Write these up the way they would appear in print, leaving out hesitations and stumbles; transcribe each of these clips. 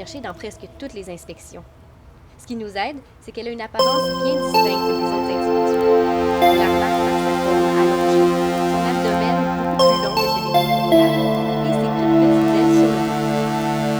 recherchée dans presque toutes les inspections. Ce qui nous aide, c'est qu'elle a une apparence bien distincte des autres individus. On la remarque par sa forme allongée, son abdomen beaucoup plus long que celui des crocodiles et ses toutes petites ailes sur le dos.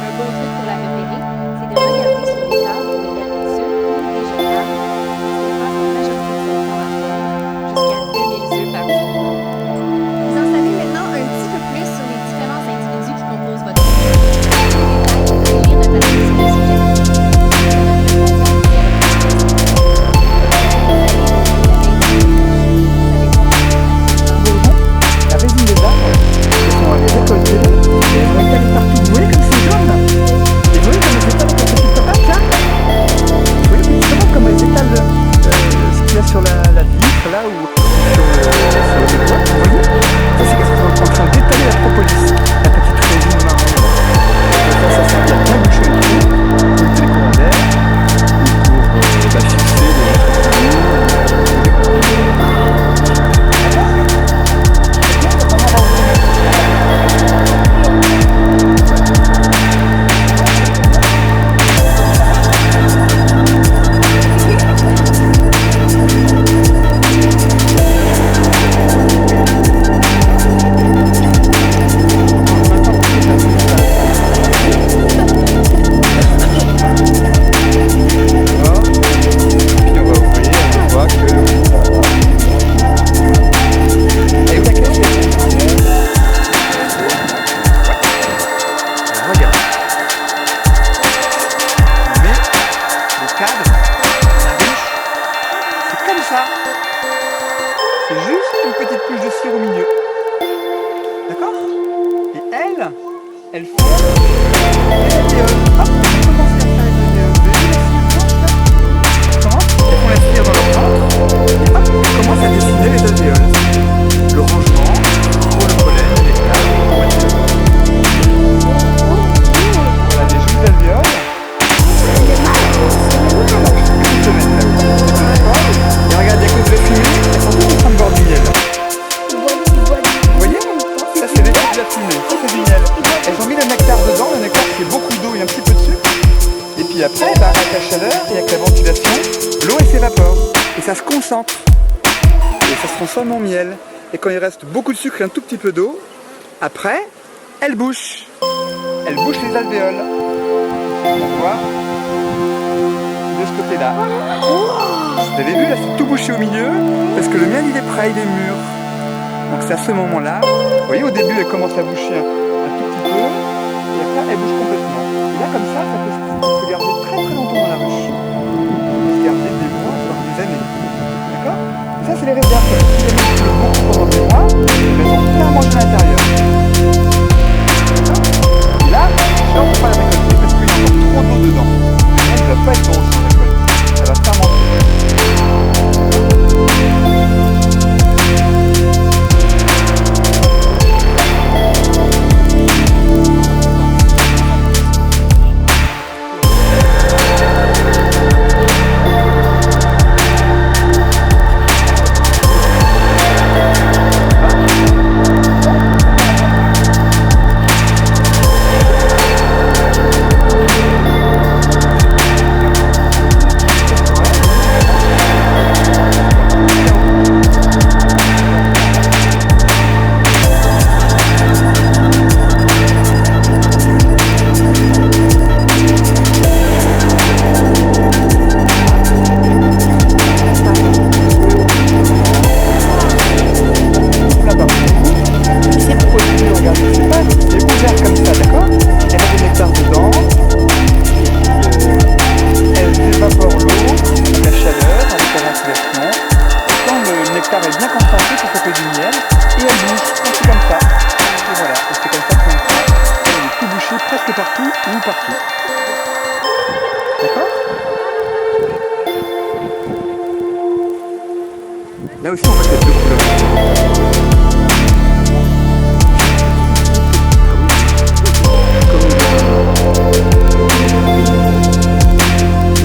Un bon truc pour la repérer, c'est de regarder sur les arbres où il y a des œufs ou des jeunes larves, parce qu'elle passe la majorité de son temps à pondre, jusqu'à 2000 œufs par jour. Vous en savez maintenant un petit peu plus sur les différents individus qui composent votre groupe. Tous les détails, vous pouvez lire notre article sur le sujet. La résine des arbres, elles sont allées récolter et elles vont étaler partout. Vous voyez comme c'est jaune là? Et vous voyez comme elles étalent comme petites tomates là? Vous voyez justement comme elles étalent ce qu'il y a sur la vitre là ou sur le bois? Vous voyez? Ça c'est qu'elles sont en train d'étaler la propolis, la petite résine marron. Ça sert bien à bien boucher le trou pour éviter les courants d'air ou pour fixer c'est juste une petite couche de cire au milieu. D'accord? Et elles font les alvéoles. Hop, elles commencent à faire les alvéoles. Vous voyez la cire blanche là? Elles font la cire dans leur ventre. Et hop, elles commencent à dessiner les alvéoles. Le rangement pour le pollen, le nectar, pour mettre les alvéoles. Voilà des jolies alvéoles. Et regarde, il y a que de la fumée, elles sont toutes en train de boire du miel. Vous voyez? Ça c'est l'effet de la fumée, ça c'est du miel. Elles ont mis le nectar dedans, le nectar c'est beaucoup d'eau et un petit peu de sucre. Et puis après, avec la chaleur et avec la ventilation, l'eau elle s'évapore. Et ça se concentre. Et ça se transforme en miel. Et quand il reste beaucoup de sucre et un tout petit peu d'eau, après, elle bouche. Elle bouche les alvéoles. On voit de ce côté-là. Vous avez vu là, c'est tout bouché au milieu parce que le miel il est prêt, il est mûr. Donc c'est à ce moment-là, vous voyez au début elle commence à boucher un tout petit peu et après elle bouge complètement. Et là comme ça peut se garder très très longtemps dans la ruche. Ça peut se garder des mois, voire des années. D'accord? Ça c'est les réserves. Si elles mangent le bon pendant des mois, elles ont bien mangé à l'intérieur. Et là, on ne peut pas la récolter parce qu'il y a encore trop d'eau dedans. Le miel ne va pas être bon si on récolte. Ça va fermenter. Là aussi, on va mettre deux couleurs.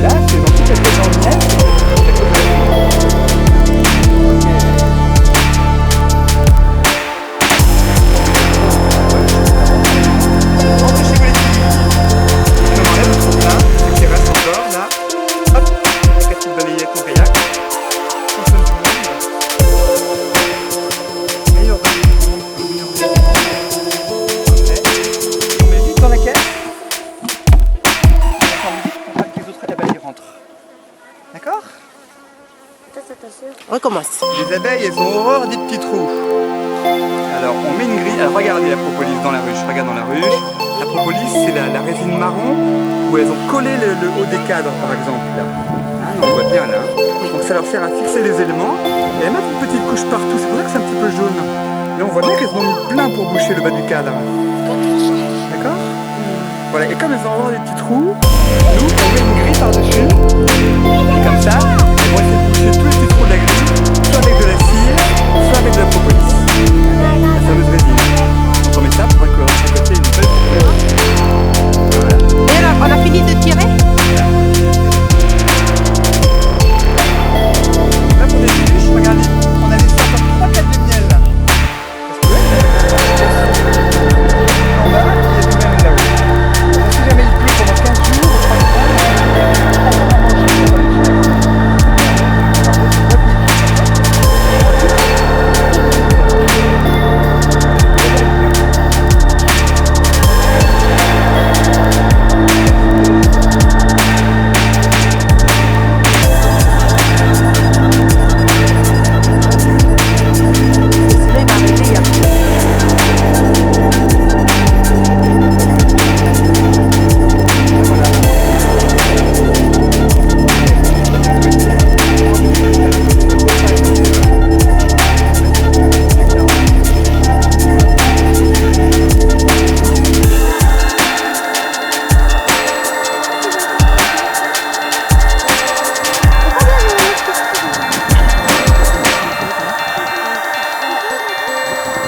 Là, c'est dans toute la tête dans le miel, rentrez chez vous les filles. Je m'enlève. Recommence. Les abeilles, elles ont horreur des petits trous. Alors, on met une grille. Alors, regardez la propolis dans la ruche. Regarde dans la ruche. La propolis, c'est la résine marron où elles ont collé le haut des cadres, par exemple. Là. Hein, on voit bien là. Donc, ça leur sert à fixer les éléments. Et elles mettent une petite couche partout. C'est pour ça que c'est un petit peu jaune. Là, on voit bien qu'elles ont mis plein pour boucher le bas du cadre. D'accord? Voilà. Et comme elles ont horreur des petits trous, nous, on met une